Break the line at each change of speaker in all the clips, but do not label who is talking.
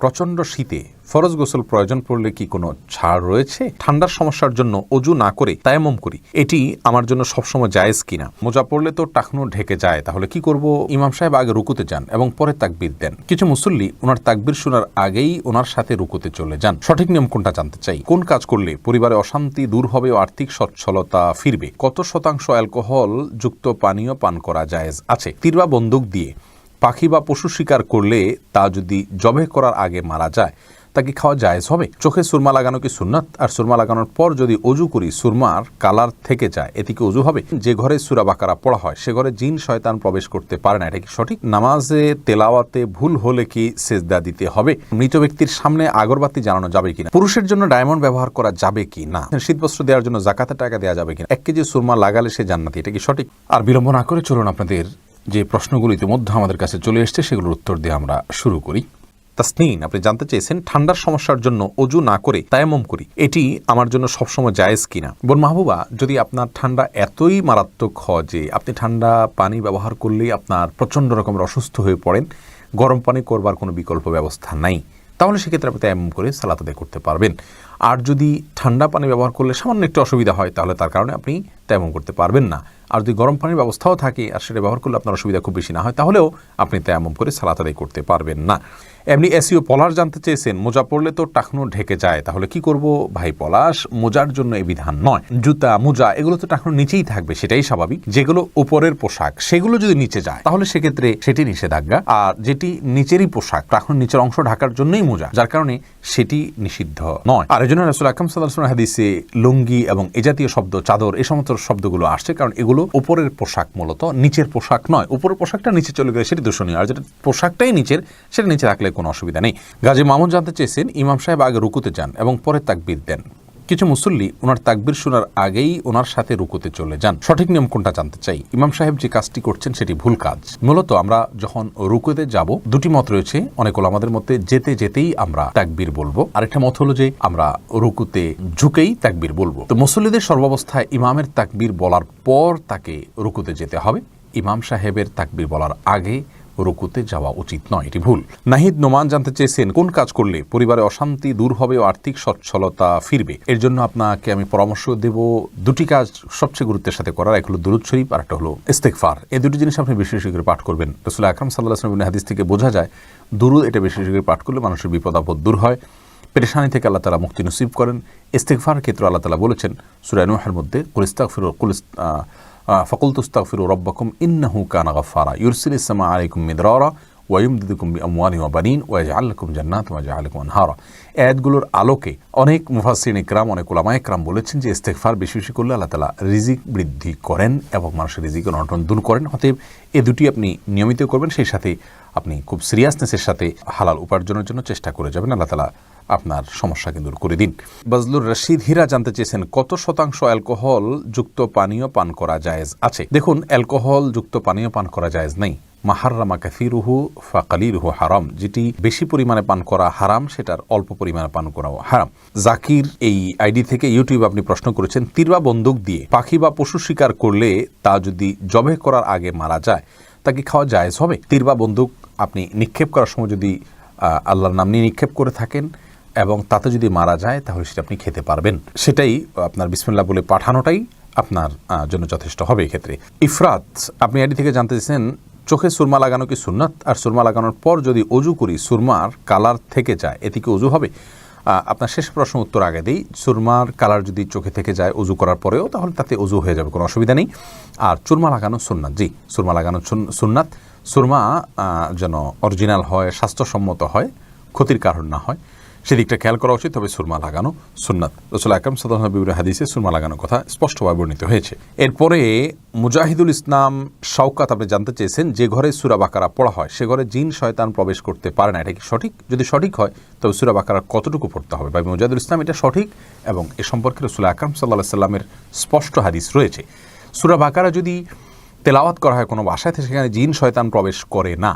প্রচণ্ড শীতে ফরজ গোসল প্রয়োজন পড়লে কি কোনো ছাড় রয়েছে? ঠান্ডার সমস্যার জন্য অজু না করে তায়াম্মুম করি, এটি আমার জন্য সবসময় জায়েজ কিনা? মোজা পড়লে তো টাকনু ঢেকে যায়, তাহলে কি করব? ইমাম সাহেব আগে রুকুতে যান এবং পরে তাকবীর দেন। কিছু মুসল্লি ওনার তাকবীর শোনার আগেই ওনার সাথে রুকুতে চলে যান। সঠিক নিয়ম কোনটা জানতে চাই। কোন কাজ করলে পরিবারে অশান্তি দূর হবে ও আর্থিক সচ্ছলতা ফিরবে? কত শতাংশ অ্যালকোহল যুক্ত পানীয় পান করা জায়েজ আছে? তীর বা বন্দুক দিয়ে পাখি বা পশু শিকার করলে তা যদি জবে করার আগে মারা যায় তা কি খাওয়া জায়েজ হবে? চোখে সুরমা লাগানো কি সুন্নাত? আর সুরমা লাগানোর পর যদি অজু করি সুরমার কালার থেকে যায়, এতে কি অজু হবে? যে ঘরে সূরা বাকারা পড়া হয় সে ঘরে জিন শয়তান প্রবেশ করতে পারে না, এটা কি সঠিক? নামাজে তেলাওয়াতে ভুল হলে কি সেজদা দিতে হবে? মৃত ব্যক্তির সামনে আগরবাতি জ্বালানো যাবে কিনা? পুরুষের জন্য ডায়মন্ড ব্যবহার করা যাবে কি না? শীতবস্ত্র দেওয়ার জন্য জাকাতের টাকা দেওয়া যাবে কিনা? 1 কেজি সুরমা লাগালে সে জান্নাতি, এটা কি সঠিক? আর বিলম্ব না করে চলুন আপনাদের যে প্রশ্নগুলো ইতিমধ্যে আমাদের কাছে চলে এসছে সেগুলোর উত্তর দিয়ে আমরা শুরু করি। তাসনিন, আপনি জানতে চেয়েছেন ঠান্ডার সমস্যার জন্য অজু না করে তায়াম্মুম করি, এটি আমার জন্য সবসময় জায়েজ কিনা? বোন মাহবুবা, যদি আপনার ঠান্ডা এতই মারাত্মক হয় যে আপনি ঠান্ডা পানি ব্যবহার করলেই আপনার প্রচণ্ড রকমের অসুস্থ হয়ে পড়েন, গরম পানি করবার কোনো বিকল্প ব্যবস্থা নাই, তাহলে সেক্ষেত্রে আপনি তায়াম্মুম করে সালাত আদায় করতে পারবেন। আর যদি ঠান্ডা পানি ব্যবহার করলে সামান্য একটু অসুবিধা হয় তাহলে তার কারণে আপনি তায়াম্মুম করতে পারবেন না। আর যদি গরম পানির ব্যবস্থাও থাকে আর সেটা ব্যবহার করলে আপনার অসুবিধা খুব বেশি না হয় তাহলেও আপনি তায়াম্মুম করে সালাত আদায় করতে পারবেন না। এমনি এসিও পলাশ জানতে চেয়েছেন, মোজা পড়লে তো টাকনু ঢেকে যায়, তাহলে কি করব? ভাই পলাশ, মোজার জন্য এই বিধান নয়। জুতা মোজা এগুলো তো টাকনুর নিচেই থাকবে, সেটাই স্বাভাবিক। যেগুলো উপরের পোশাক সেগুলো যদি নিচে যায় তাহলে সেক্ষেত্রে সেটি নিষেধাজ্ঞা। আর যেটি নিচেরই পোশাক, টাকনুর নিচের অংশ ঢাকার জন্যই মোজা, যার কারণে সেটি নিষিদ্ধ নয়। আর এই জন্য রাসূল আকরাম সাল্লাল্লাহু আলাইহি ওয়াসাল্লাম হাদিসে লুঙ্গি এবং এ জাতীয় শব্দ, চাদর, এই সমস্ত শব্দগুলো আসছে কারণ এগুলো উপরের পোশাক, মূলত নিচের পোশাক নয়। উপরের পোশাকটা নিচে চলে গেলে সেটি দূষণীয়, আর যেটা পোশাকটাই নিচের সেটা নিচে রাখলে কোনো অসুবিধা নেই। গাজী মামুন জানতে চেয়েছেন, ইমাম সাহেব আগে রুকুতে যান এবং পরে তাকবীর দেন। কিছু মুসল্লি ওনার তাকবীর শোনার আগেই ওনার সাথে রুকুতে চলে যান। সঠিক নিয়ম কোনটা জানতে চাই। ইমাম সাহেব যে কাজটি করছেন সেটি ভুল কাজ। মূলত আমরা যখন রুকুতে যাব, দুটি মত রয়েছে অনেক ওলামাদের মধ্যে, যেতে যেতেই আমরা তাকবীর বলবো, আরেকটা মত হলো যে আমরা রুকুতে ঝুঁকেই তাকবীর বলবো। তো মুসল্লিদের সর্বাবস্থায় ইমামের তাকবীর বলার পর তাকে রুকুতে যেতে হবে, ইমাম সাহেবের তাকবীর বলার আগে রুকুতে যাওয়া উচিত নয়, এটি ভুল। নাহিদ নোমান জানতে চেয়েছেন, কোন কাজ করলে পরিবারে অশান্তি দূর হবে ও আর্থিক সচ্ছলতা ফিরবে? এর জন্য আপনাকে আমি পরামর্শ দেব দুটি কাজ সবচেয়ে গুরুত্বের সাথে করার। এক হলো দুরূদ শরীফ, আর একটা হলো ইস্তেগফার। এই দুটি জিনিস আপনি বেশি বেশি করে পাঠ করবেন। রাসূল আকরাম সাল্লাল্লাহু আলাইহি ওয়াসাল্লামের হাদিস থেকে বোঝা যায় দুরূদ এটা বেশি বেশি করে পাঠ করলে মানুষের বিপদ আপদ দূর হয়, পেরেশানি থেকে আল্লাহ তাআলা মুক্তি নসিব করেন। ইস্তেগফার ক্ষেত্রে আল্লাহ তাআলা বলেছেন সূরা নূহের মধ্যে, ফাকুলতু আস্তাগফিরু রাব্বাকুম ইন্নাহু কানা গাফফারা ইউরসিলিস সামা আলাইকুম মিদরারা ওয়া ইউমদিদুকুম বিআমওয়ালিন ওয়া বানিন ওয়া ইয়াজআল লাকুম জান্নাতিন ওয়া ইয়াজআল লাকুম আনহারা। আয়াতগুলোর আলোকে অনেক মুফাসসিরিন ইকরাম, অনেক উলামায়ে ইকরাম বলেছেন যে ইস্তেগফার বেশি বেশি করলে আল্লাহ তাআলা রিজিক বৃদ্ধি করেন এবং মানুষের রিজিকের অনটন দূর করেন। অতএব এই দুটি আপনি নিয়মিত করবেন, সেই সাথে আপনি খুব সিরিয়াসনেসের সাথে হালাল উপার্জনের জন্য চেষ্টা করে যাবেন। আল্লাহ তাআলা আপনার সমস্যাকে দূর করে দিন। বজলুর রশিদ হীরা জানতে চেয়েছেন, কত শতাংশ অ্যালকোহল যুক্ত পানীয় পান করা জায়েজ আছে? দেখুন, অ্যালকোহল যুক্ত পানীয় পান করা জায়েজ নেই। মাহাররামা কাসীরুহু ফাকালিলুহু হারাম, যেটি বেশি পরিমাণে পান করা হারাম সেটার অল্প পরিমাণে পান করাও হারাম। জাকির এই আইডি থেকে ইউটিউবে আপনি প্রশ্ন করেছেন, তীর বা বন্দুক দিয়ে পাখি বা পশু শিকার করলে তা যদি জবে করার আগে মারা যায় তা কি খাওয়া জায়েজ হবে? তীর বা বন্দুক আপনি নিক্ষেপ করার সময় যদি আল্লাহর নাম নিয়ে নিক্ষেপ করে থাকেন এবং তাতে যদি মারা যায় তাহলে সেটা আপনি খেতে পারবেন। সেটাই আপনার বিসমিল্লাহ বলে পাঠানোটাই আপনার জন্য যথেষ্ট হবে এক্ষেত্রে। ইফরাত আপনি আইডি থেকে জানতে চেয়েছেন, চোখে সুরমা লাগানো কি সুন্নাত? আর সুরমা লাগানোর পর যদি অজু করি সুরমার কালার থেকে যায়, এতে কি অজু হবে? আপনার শেষ প্রশ্ন উত্তর আগে দিই। সুরমার কালার যদি চোখে থেকে যায় অজু করার পরেও তাহলে তাতে অজু হয়ে যাবে, কোনো অসুবিধা নেই। আর চুরমা লাগানো সুন্নাত, জি সুরমা লাগানো সুন্নাত। সুরমা যেন অরিজিনাল হয়, স্বাস্থ্যসম্মত হয়, ক্ষতির কারণ না হয়, সেদিকটা খেয়াল করা উচিত। তবে সুরমা লাগানো সুন্নাত। রাসূল আকরাম সাল্লাল্লাহু আলাইহি ওয়াসাল্লামের হাদিসে সুরমা লাগানোর কথা স্পষ্টভাবে বর্ণিত হয়েছে। এরপরে মুজাহিদুল ইসলাম শওকাত আপনি জানতে চেয়েছেন, যে ঘরে সূরা বাকারা পড়া হয় সে ঘরে জিন শয়তান প্রবেশ করতে পারে না, এটা কি সঠিক? যদি সঠিক হয় তবে সূরা বাকারা কতটুকু পড়তে হবে? ভাই মুজাহিদুল ইসলাম, এটা সঠিক এবং এ সম্পর্কে রাসূল আকরাম সাল্লাল্লাহু আলাইহি ওয়াসাল্লামের স্পষ্ট হাদিস রয়েছে। সূরা বাকারা যদি তেলাওয়াত করা হয় কোনো বাসায়, সেখানে জিন শয়তান প্রবেশ করে না।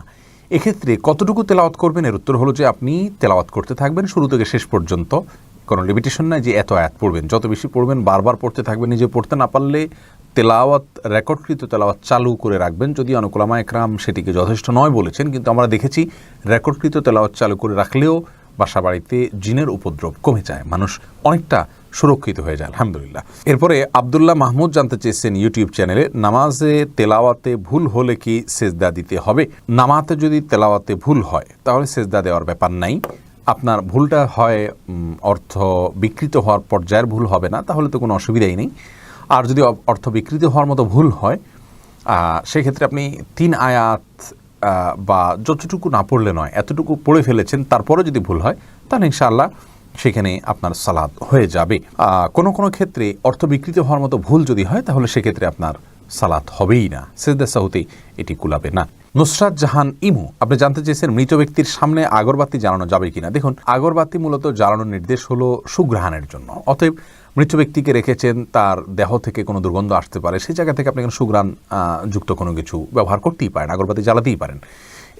এক্ষেত্রে কতটুকু তেলাওয়াত করবেন? এর উত্তর হলো যে আপনি তেলাওয়াত করতে থাকবেন শুরু থেকে শেষ পর্যন্ত, কোনো লিমিটেশন নাই যে এত আয়াত পড়বেন। যত বেশি পড়বেন, বারবার পড়তে থাকবেন, নিজে পড়তে না পারলে তেলাওয়াত, রেকর্ডকৃত তেলাওয়াত চালু করে রাখবেন। যদি অনেক উলামা একরাম সেটিকে যথেষ্ট নয় বলেছেন, কিন্তু আমরা দেখেছি রেকর্ডকৃত তেলাওয়াত চালু করে রাখলেও বাসা বাড়িতে জিনের উপদ্রব কমে যায়, মানুষ অনেকটা সুরক্ষিত হয়ে যায় আলহামদুলিল্লাহ। এরপরে আব্দুল্লাহ মাহমুদ জানতে চেয়েছেন ইউটিউব চ্যানেলে, নামাজে তেলাওয়াতে ভুল হলে কি সেজদা দিতে হবে? নামাজে যদি তেলাওয়াতে ভুল হয় তাহলে সেজদা দেওয়ার ব্যাপার নাই। আপনার ভুলটা হয় অর্থ বিকৃত হওয়ার পর্যায়ের ভুল হবে না, তাহলে তো কোনো অসুবিধাই নেই। আর যদি অর্থ বিকৃত হওয়ার মতো ভুল হয় সেক্ষেত্রে আপনি 3 আয়াত বা যতটুকু না পড়লে নয় এতটুকু পড়ে ফেলেছেন, তারপরে যদি ভুল হয় তাহলে ইনশাআল্লাহ সেখানে আপনার সালাত হয়ে যাবে। কোনো কোনো ক্ষেত্রে অর্থ বিকৃত হওয়ার মতো ভুল যদি হয় তাহলে সেক্ষেত্রে আপনার সালাত হবেই না, সেজদা সাহুতে এটি কুলাবে না। নুসরাত জাহান ইমু আপনি জানতে চেয়েছেন মৃত ব্যক্তির সামনে আগরবাতি জ্বালানো যাবে কিনা। দেখুন, আগরবাতি মূলত জ্বালানোর নির্দেশ হলো সুঘ্রাণের জন্য, অতএব মৃত ব্যক্তিকে রেখেছেন, তার দেহ থেকে কোনো দুর্গন্ধ আসতে পারে, সেই জায়গা থেকে আপনি সুঘ্রাণ যুক্ত কোনো কিছু ব্যবহার করতেই পারেন, আগরবাতি জ্বালাতেই পারেন।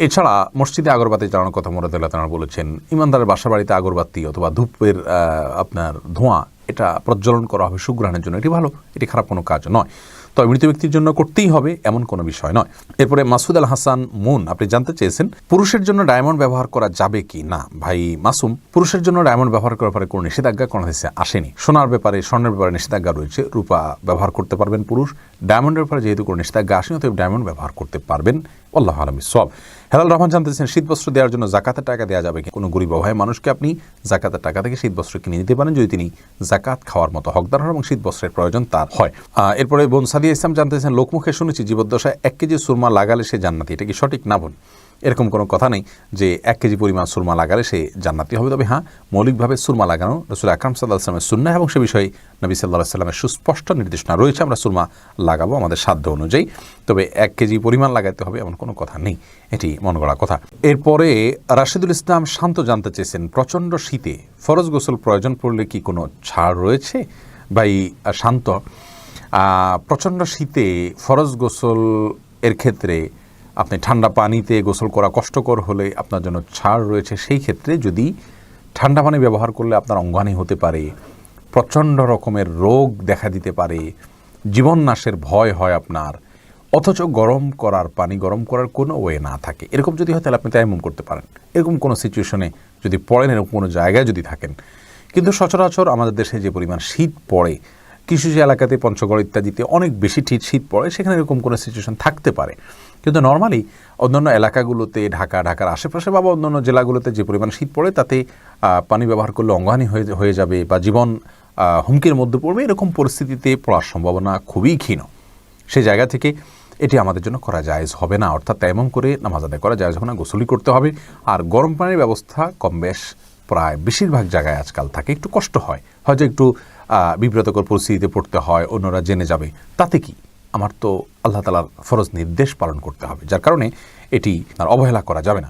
এছাড়া মসজিদে আগরবাতি জ্বালানোর কথা মুরাদুল্লাহ তাআলা বলেছেন। ইমানদারের বাসা বাড়িতে আগরবাতি অথবা ধূপের আপনার ধোঁয়া এটা প্রজ্বলন করা হবে সুঘ্রাণের জন্য, এটি ভালো, এটি খারাপ কোনো কাজ নয়, তবে মৃত ব্যক্তির জন্য করতেই হবে এমন কোনো বিষয় নয়। এরপরে মাসুদ আল হাসান মুন আপনি জানতে চেয়েছেন পুরুষের জন্য ডায়মন্ড ব্যবহার করা যাবে কি না। ভাই মাসুম, পুরুষের জন্য ডায়মন্ড ব্যবহার করার পরে কোনো নিষেধাজ্ঞা কোনো হাদিসে আসেনি। সোনার ব্যাপারে, স্বর্ণের ব্যাপারে নিষেধাজ্ঞা রয়েছে, রূপা ব্যবহার করতে পারবেন পুরুষ। ডায়মন্ডের ব্যাপারে যেহেতু কোনো নিষেধাজ্ঞা আসেনি, অতএব ডায়মন্ড ব্যবহার করতে পারবেন। আল্লাহু আ'লাম বিসওয়াব। হেলাল রহমান জানতে চেয়েছেন শীত বস্ত্র দেওয়ার জন্য জাকাতের টাকা দেওয়া যাবে কি। কোনো গরিব অভাবী মানুষকে আপনি জাকাতের টাকা থেকে শীত বস্ত্র কিনে দিতে পারেন যদি তিনি জাকাত খাওয়ার মতো হকদার হন এবং শীত বস্ত্রের প্রয়োজন তার হয়। এরপরে বোন সাদিয়া ইসলাম জানতে চেয়েছেন লোকমুখে শুনেছি জীবদ্দশায় 1 কেজি সুরমা লাগালে সে জান্নাতি, এটা কি সঠিক? না বোন, এরকম কোনো কথা নেই যে 1 কেজি পরিমাণ সুরমা লাগালে সে জান্নাতি হবে। তবে হ্যাঁ, মৌলিকভাবে সুরমা লাগানো রাসূল আকরাম সাল্লাল্লাহু আলাইহি ওয়াসাল্লামের সুন্নাহ এবং সে বিষয়ে নবী সাল্লাল্লাহু আলাইহি ওয়াসাল্লামের সুস্পষ্ট নির্দেশনা রয়েছে। আমরা সুরমা লাগাবো আমাদের সাধ্য অনুযায়ী, তবে 1 কেজি পরিমাণ লাগাতে হবে এমন কোনো কথা নেই, এটি মন গড়া কথা। এরপরে রাশিদুল ইসলাম শান্ত জানতে চেয়েছেন প্রচণ্ড শীতে ফরজ গোসল প্রয়োজন পড়লে কি কোনো ছাড় রয়েছে? ভাই শান্ত, প্রচণ্ড শীতে ফরজ গোসল এর ক্ষেত্রে আপনি ঠান্ডা পানিতে গোসল করা কষ্টকর হলে আপনার জন্য ছাড় রয়েছে। সেই ক্ষেত্রে যদি ঠান্ডা পানি ব্যবহার করলে আপনার অঙ্গহানি হতে পারে, প্রচণ্ড রকমের রোগ দেখা দিতে পারে, জীবন নাশের ভয় হয় আপনার, অথচ গরম করার কোনো ওয়ে না থাকে, এরকম যদি হয় তাহলে আপনি তায়াম্মুম করতে পারেন। এরকম কোনো সিচুয়েশনে যদি পড়েন, এরকম কোনো জায়গায় যদি থাকেন। কিন্তু সচরাচর আমাদের দেশে যে পরিমাণ শীত পড়ে, কিছু কিছু এলাকাতে পঞ্চগড় ইত্যাদিতে অনেক বেশি শীত পড়ে, সেখানে এরকম কোনো সিচুয়েশন থাকতে পারে। কিন্তু নর্মালি অন্যান্য এলাকাগুলোতে, ঢাকার আশেপাশে বা অন্যান্য জেলাগুলোতে যে পরিমাণ শীত পড়ে তাতে পানি ব্যবহার করলে অঙ্গহানি হয়ে যাবে বা জীবন হুমকির মধ্যে পড়বে, এরকম পরিস্থিতিতে পড়ার সম্ভাবনা খুবই ক্ষীণ। সেই জায়গা থেকে এটি আমাদের জন্য করা জায়েজ হবে না, অর্থাৎ তায়াম্মুম করে নামাজ আদায় করা জায়েজ হবে না, গোসলই করতে হবে। আর গরম পানির ব্যবস্থা কম বেশ প্রায় বেশিরভাগ জায়গায় আজকাল থাকে, একটু কষ্ট হয়, হয়তো একটু বিব্রতকর পরিস্থিতিতে পড়তে হয়, অন্যরা জেনে যাবে, তাতে কি, আমার তো আল্লাহ তাআলার ফরজ নির্দেশ পালন করতে হবে, যার কারণে এটি আর অবহেলা করা যাবে না।